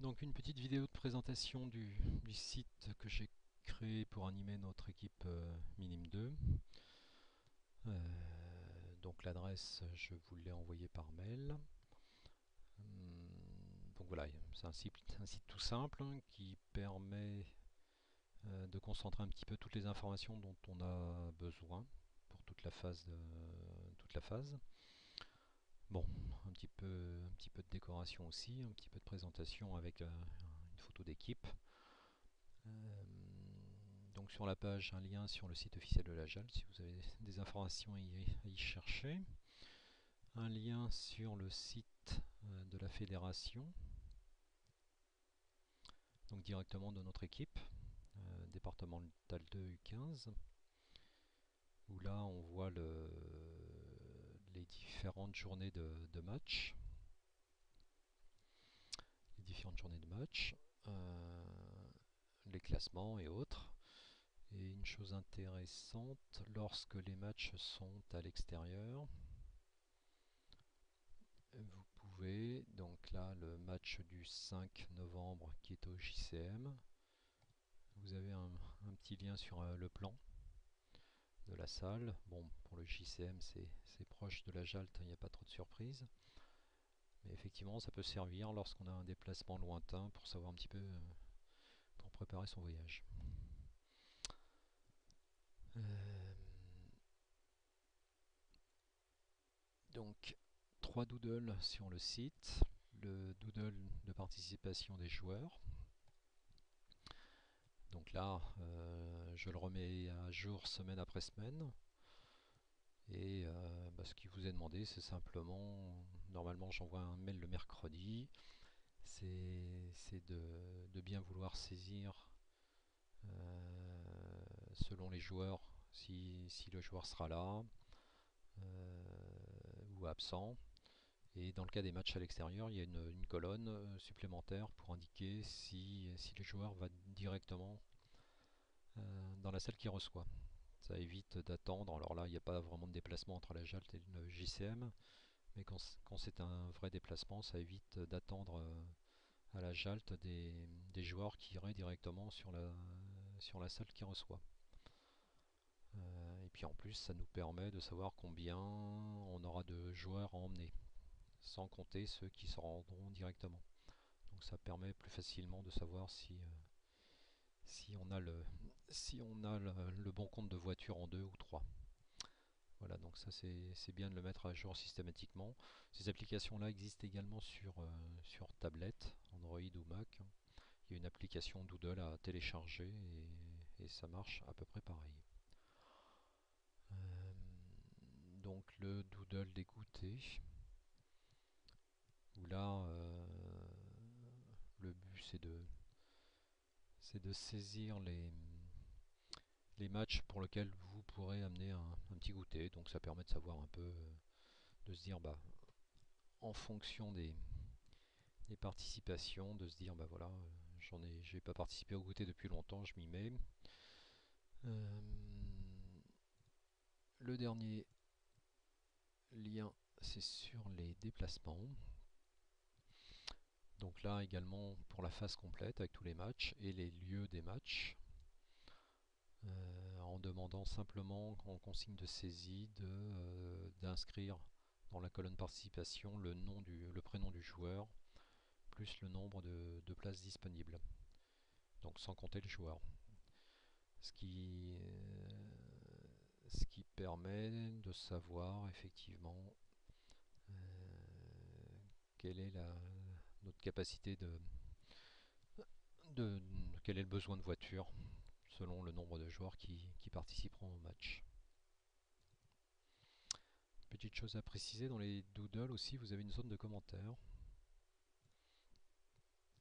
Donc une petite vidéo de présentation du site que j'ai créé pour animer notre équipe Minim 2. Donc l'adresse, je vous l'ai envoyée par mail. Donc voilà, c'est un site tout simple qui permet de concentrer un petit peu toutes les informations dont on a besoin pour toute la phase. Bon, un petit peu de décoration aussi, un petit peu de présentation avec une photo d'équipe. Euh, donc sur la page, un lien sur le site officiel de la JAL si vous avez des informations à y chercher. Un lien sur le site de la fédération, donc directement de notre équipe, départemental 2 U15, où là on voit les différentes journées de match. Les différentes journées de match, les classements et autres. Et une chose intéressante, lorsque les matchs sont à l'extérieur, vous pouvez, donc là le match du 5 novembre qui est au JCM, vous avez un petit lien sur le plan de la salle. Bon, pour le JCM c'est proche de la JALT, il n'y a pas trop de surprises. Mais effectivement ça peut servir lorsqu'on a un déplacement lointain pour savoir un petit peu, pour préparer son voyage. Euh, Donc 3 doodles sur le site, le doodle de participation des joueurs. Donc là, je le remets à jour semaine après semaine. Et ce qui vous est demandé, c'est simplement, normalement j'envoie un mail le mercredi, c'est de bien vouloir saisir selon les joueurs, si le joueur sera là euh, ou absent. Et dans le cas des matchs à l'extérieur, il y a une colonne supplémentaire pour indiquer si le joueur va directement dans la salle qui reçoit. Ça évite d'attendre. Alors là, il n'y a pas vraiment de déplacement entre la JALT et le JCM, mais quand c'est un vrai déplacement, ça évite d'attendre à la JALT des joueurs qui iraient directement sur la salle qui reçoit. Et puis en plus, ça nous permet de savoir combien on aura de joueurs à emmener, sans compter ceux qui se rendront directement. Donc ça permet plus facilement de savoir si on a le bon compte de voiture en 2 ou 3. Voilà, donc ça c'est bien de le mettre à jour systématiquement. Ces applications-là existent également sur tablette, Android ou Mac. Il y a une application Doodle à télécharger et ça marche à peu près pareil. Euh, donc le Doodle dégoûté, où là le but c'est de saisir les matchs pour lesquels vous pourrez amener un petit goûter. Donc ça permet de savoir un peu, de se dire en fonction des participations, de se dire voilà, j'ai pas participé au goûter depuis longtemps, je m'y mets. Euh, le dernier lien, c'est sur les déplacements. Donc là également pour la phase complète avec tous les matchs et les lieux des matchs. En demandant simplement en consigne de saisie d'inscrire dans la colonne participation le prénom du joueur plus le nombre de places disponibles. Donc sans compter le joueur. Ce qui, ce qui permet de savoir effectivement quelle est notre capacité de quel est le besoin de voiture selon le nombre de joueurs qui participeront au match. Petite chose à préciser, dans les doodles aussi, vous avez une zone de commentaires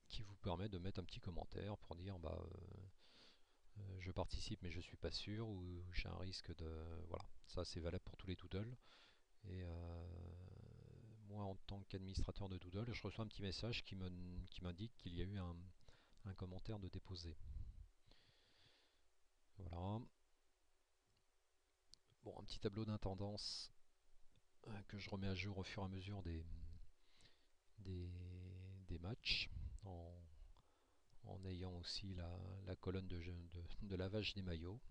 qui vous permet de mettre un petit commentaire pour dire je participe mais je suis pas sûr ou j'ai un risque de... Voilà, ça c'est valable pour tous les doodles. Et moi en tant qu'administrateur de Doodle, je reçois un petit message qui m'indique qu'il y a eu un commentaire de déposé. Voilà. Bon, un petit tableau d'intendance que je remets à jour au fur et à mesure des matchs en ayant aussi la colonne de lavage des maillots.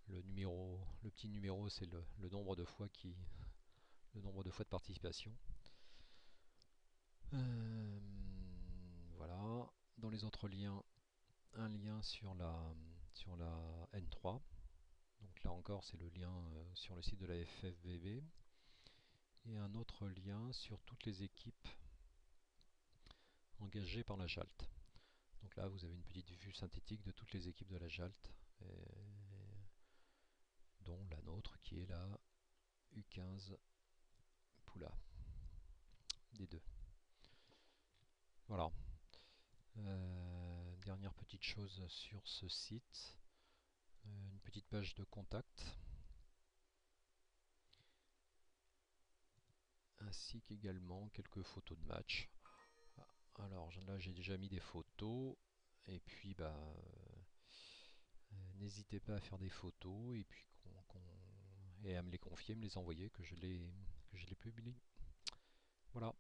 Le petit numéro, c'est le nombre de fois le nombre de fois de participation. Voilà. Dans les autres liens, un lien sur la N3. Donc là encore, c'est le lien sur le site de la FFVB. Et un autre lien sur toutes les équipes engagées par la JALT. Donc là, vous avez une petite vue synthétique de toutes les équipes de la JALT, dont la nôtre qui est la U15 Poula, des deux. Voilà. Dernière petite chose sur ce site, une petite page de contact, ainsi qu'également quelques photos de match. Alors là j'ai déjà mis des photos, et puis n'hésitez pas à faire des photos et puis et à me les confier, me les envoyer, que je les publie. Voilà.